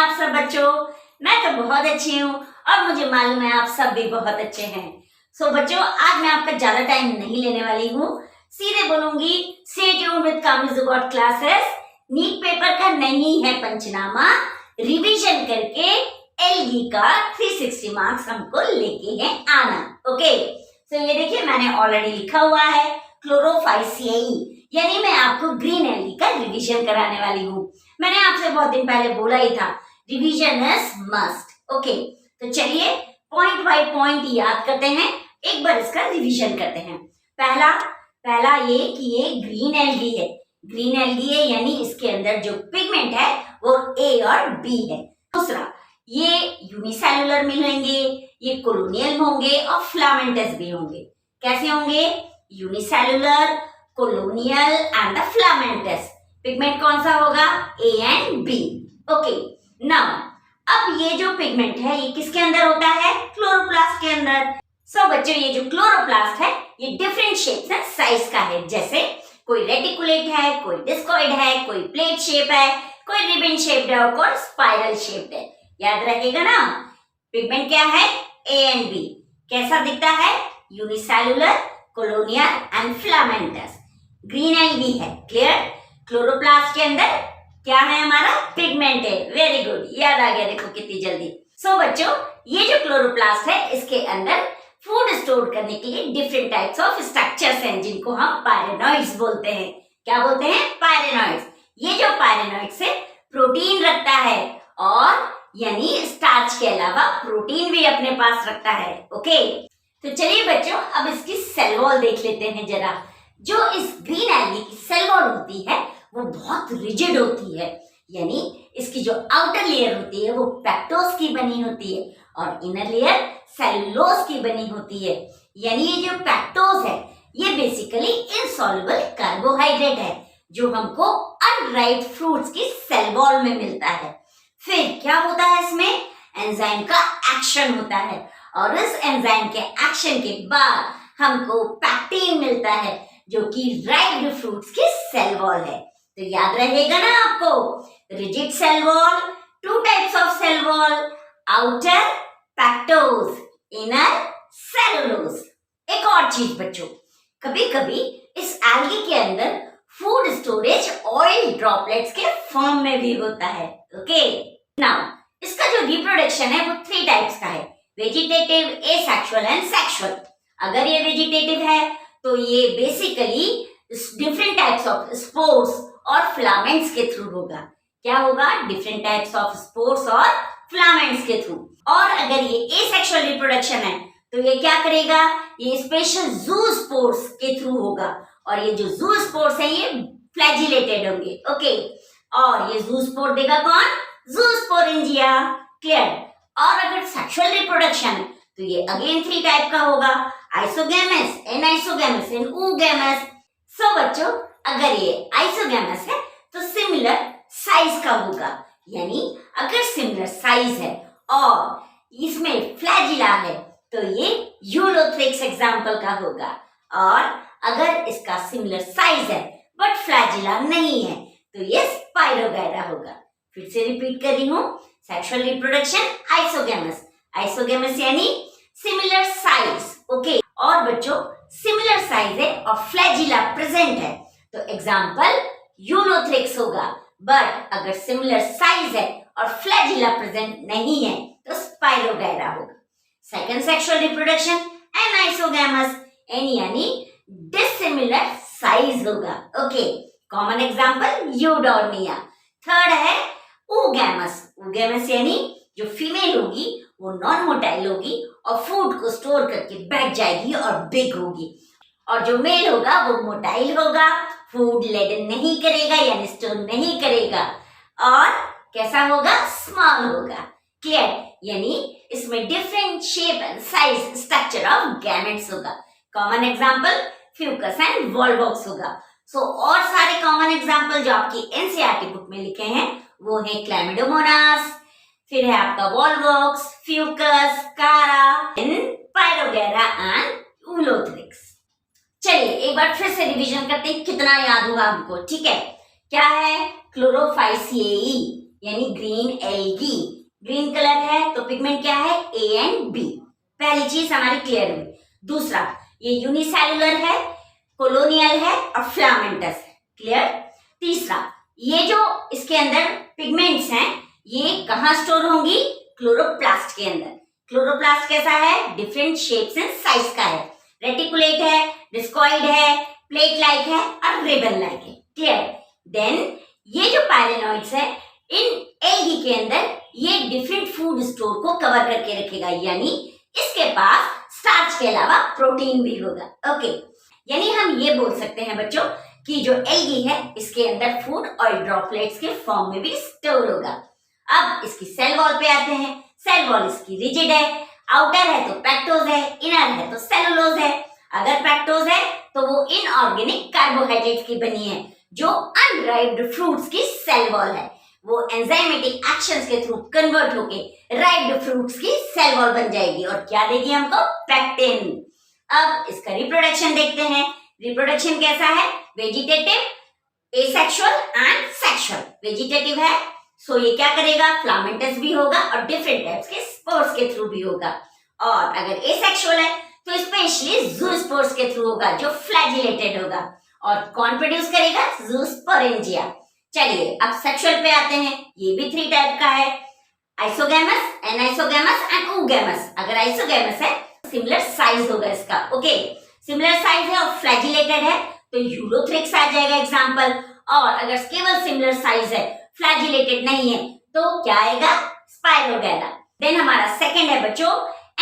आप सब बच्चों? मैं तो बहुत अच्छी हूँ और मुझे मालूम है आप सब भी बहुत अच्छे हैं। सो बच्चों, आज मैं आपका ज्यादा टाइम नहीं लेने वाली हूँ, सीधे बोलूंगी स्टे ट्यून्ड विद कामिज़ गॉड क्लासेस। नीट पेपर का नहीं है पंचनामा, रिवीजन करके एलगी का 360 मार्क्स हमको लेके हैं आना। ओके, सो ये देखिए मैंने ऑलरेडी लिखा हुआ है क्लोरोफाइसियाई, यानी मैं आपको ग्रीन एलगी का रिवीजन कराने वाली हूँ। मैंने आपसे बहुत दिन पहले बोला ही था रिवीजन इज मस्ट। ओके, तो चलिए पॉइंट बाय पॉइंट याद करते हैं, एक बार इसका रिवीजन करते हैं। पहला ये कि ये ग्रीन एलगी है, ग्रीन एलगी है यानी इसके अंदर जो पिगमेंट है वो ए और बी है। दूसरा, ये यूनिसेलुलर मिलेंगे, ये कोलोनियल होंगे और फिलामेंटस भी होंगे। कैसे होंगे? Unicellular, colonial and the filamentous. Pigment कौन सा होगा? A and B. Okay, now अब ये जो पिगमेंट है ये किसके अंदर होता है? क्लोरोप्लास्ट के अंदर। सो बच्चों, ये जो क्लोरोप्लास्ट है ये डिफरेंट शेप्स एंड साइज का है, जैसे कोई रेटिकुलेट है, कोई डिस्कॉइड है, कोई प्लेट शेप है, कोई रिबन शेप्ड है और कोई स्पाइरल शेप्ड है। याद रखिएगा ना, पिगमेंट क्या है? A and B. कैसा दिखता है? Unicellular, colonial and filamentous. Green algae है, क्लियर। क्लोरोप्लास्ट के अंदर क्या है? हमारा पिगमेंट है। वेरी गुड, याद आ गया, देखो कितनी जल्दी। सो बच्चों, ये जो क्लोरोप्लास्ट है इसके अंदर फूड स्टोर करने के लिए डिफरेंट टाइप्स ऑफ स्ट्रक्चर्स हैं, जिनको हम पायरेनॉइड्स बोलते हैं। क्या बोलते हैं? पायरेनॉइड्स। ये जो पायरेनॉइड्स है प्रोटीन रखता है, और यानी स्टार्च के अलावा प्रोटीन भी अपने पास रखता है। ओके, तो चलिए बच्चों, अब इसकी सेल वॉल देख लेते हैं जरा। जो इस ग्रीन एलगी की सेल वॉल होती है वो बहुत रिजिड होती है, यानी इसकी जो आउटर लेयर होती है वो पेक्टोज की बनी होती है और इनर लेयर सेलुलोज की बनी होती है। यानी ये जो पेक्टोज है ये बेसिकली इनसॉल्युबल कार्बोहाइड्रेट है, जो हमको अनराइप फ्रूट्स की सेल वॉल में मिलता है। फिर क्या होता है? इसमें एंजाइम का एक्शन होता है, और इस एंजाइम के एक्शन के बाद हमको पैक्टिन मिलता है, जो कि राइप्ड फ्रूट्स की सेल वॉल है। तो याद रहेगा ना आपको, rigid cell wall, two types of cell wall, outer pectose, inner cellulose. एक और चीज बच्चों, कभी कभी इस एल्गी के अंदर फूड स्टोरेज ऑयल ड्रॉपलेट्स के फॉर्म में भी होता है। ओके, नाउ इसका जो रिप्रोडक्शन है वो 3 टाइप्स का है, वेजिटेटिव, एसेक्सुअल एंड सेक्सुअल। अगर ये वेजिटेटिव है तो ये basically different types of spores और फिलामेंट्स के थ्रू होगा। क्या होगा? डिफरेंट टाइप्स ऑफ स्पोर्स और फिलामेंट्स के थ्रू। और अगर ये एसेक्सुअल रिप्रोडक्शन है तो ये क्या करेगा? ये स्पेशल ज़ूस्पोर्स के थ्रू होगा, और ये जो ज़ूस्पोर्स है ये फ्लैजिलेटेड होंगे। ओके, और ये ज़ूस्पोर देगा कौन? ज़ूस्पोरेंजिया। क्लियर। और अगर सेक्सुअल रिप्रोडक्शन है तो ये अगेन 3 टाइप का होगा, आइसोगैमस, एनाइसोगैमस एंड oogamous। सो बच्चों, अगर ये आइसोगैमस है तो सिमिलर साइज का होगा, यानी अगर सिमिलर साइज है और इसमें फ्लैजिला है तो ये यूलोथ्रिक्स एग्जाम्पल का होगा, और अगर इसका सिमिलर साइज है बट फ्लैजिला नहीं है तो ये स्पाइरोगैरा होगा। फिर से रिपीट कर रही हूँ, सेक्सुअल रिप्रोडक्शन आइसोगैमस, आइसोगैमस यानी सिमिलर साइज। ओके, और बच्चों सिमिलर साइज है और फ्लैजिला प्रेजेंट है तो एग्जाम्पल यूलोथ्रिक्स होगा, बट अगर सिमिलर साइज है और फ्लैजिला प्रेजेंट नहीं है तो स्पाइरोगैरा होगा। Second sexual reproduction anisogamous, an यानी डिसिमिलर साइज होगा। Okay, common example eudorina. Third है oogamous, oogamous यानी जो फीमेल होगी वो नॉन मोटाइल होगी और फूड को स्टोर करके बैठ जाएगी और बिग होगी, और जो मेल होगा वो मोटाइल होगा, फूड लेडन नहीं करेगा यानी स्टोर नहीं करेगा, और कैसा होगा? स्मॉल होगा। क्लियर। यानी इसमें different shape and size structure of gametes होगा। Common example fucus and volvox होगा। सो और सारे कॉमन एग्जांपल जो आपकी एनसीईआरटी बुक में लिखे हैं वो है क्लैमिडोमोनास, फिर है आपका वॉल्वॉक्स, फ्यूकस, कारा, पायरोगैरा एंड यूलोथ्रिक्स। चलिए एक बार फिर से रिवीजन करते हैं, कितना याद होगा हमको। ठीक है, क्या है? क्लोरोफाइसियाई, यानी ग्रीन एल्गी। ग्रीन कलर है तो पिगमेंट क्या है, ए एंड बी। पहली चीज हमारी क्लियर हुई। दूसरा, ये यूनिसेलुलर है, कोलोनियल है और फिलामेंटस है। क्लियर। तीसरा, ये जो इसके अंदर पिगमेंट्स हैं ये कहाँ स्टोर होंगी, क्लोरोप्लास्ट के अंदर। क्लोरोप्लास्ट कैसा है, डिफरेंट शेप्स एंड साइज का है, रेटिकुलेट है, डिस्कॉइड है, प्लेट लाइक है और रिबन लाइक है। क्लियर। देन ये जो पायरेनॉइड्स है इन एल्गी के अंदर ये डिफरेंट फूड स्टोर को कवर करके रखेगा, यानी इसके पास स्टार्च के अलावा प्रोटीन भी होगा। ओके, यानी हम ये बोल सकते हैं बच्चों कि जो एल्गी है इसके अंदर फूड ऑयल ड्रॉपलेट्स के फॉर्म में भी स्टोर होगा। अब इसकी सेल वॉल पे आते हैं। सेल वॉल इसकी रिजिड है, आउटर है तो पैक्टोज है, इनर है तो सेलुलोज है। अगर पैक्टोज है तो वो इनऑर्गेनिक कार्बोहाइड्रेट की बनी है। जो अनराइप्ड फ्रूट्स की सेल वॉल है वो एंजाइमेटिक एक्शंस के थ्रू कन्वर्ट होके राइप्ड फ्रूट्स की सेल वॉल बन जाएगी और क्या देगी हमको, पैक्टिन। अब इसका रिप्रोडक्शन देखते हैं। रिप्रोडक्शन कैसा है, vegetative, asexual and sexual. Vegetative है सो ये क्या करेगा, फिलामेंटस भी होगा और डिफरेंट टाइप्स के स्पोर्स के थ्रू भी होगा। और अगर एसेक्सुअल है तो स्पेशली ज़ूस्पोर्स के थ्रू होगा जो फ्लैजिलेटेड होगा। और कौन प्रोड्यूस करेगा, ज़ूस्पोरेंजिया। चलिए अब सेक्सुअल पे आते हैं। ये भी 3 टाइप का है, आइसोगैमस, एनाइसोगैमस एंड oogamous। अगर आइसोगैमस है सिमिलर साइज होगा इसका। ओके, सिमिलर साइज है और फ्लैजिलेटेड है तो यूलोथ्रिक्स आ जाएगा एग्जांपल। और अगर केवल सिमिलर साइज है, फ्लैजिलेटेड नहीं है तो क्या आएगा, स्पाइरोगैरा। देन हमारा सेकंड है बच्चों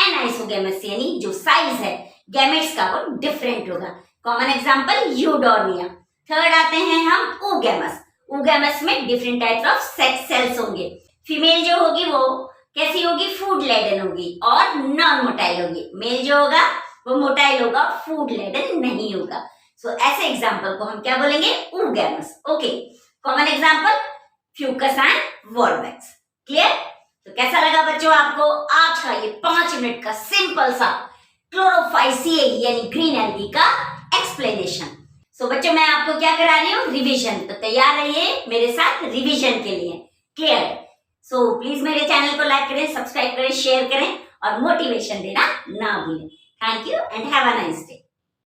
एनाइसोगैमस, यानी जो साइज है गैमेट्स का वो डिफरेंट होगा। Common example यूडोर्मिया। थर्ड आते हैं हम oogamous। oogamous में different types of sex cells होंगे। फीमेल जो होगी वो कैसी होगी, फूड लेडन होगी और नॉन मोटाइल होगी। मेल जो होगा वो मोटाइल होगा, फूड लेडन नहीं होगा। सो ऐसे एग्जांपल को हम क्या बोलेंगे, oogamous। Okay, common example fucus and volvox. Clear. तो कैसा लगा बच्चों आपको आज का ये 5 मिनट का सिंपल सा क्लोरोफाइसिए यानी ग्रीन एल्गी का एक्सप्लेनेशन। सो बच्चों मैं आपको क्या करा रही हूँ, रिवीजन। तो तैयार रहिए मेरे साथ रिवीजन के लिए। क्लियर। सो प्लीज मेरे चैनल को लाइक करें, सब्सक्राइब करें, शेयर करें और मोटिवेशन देना ना भूलें। Thank you and have a nice day.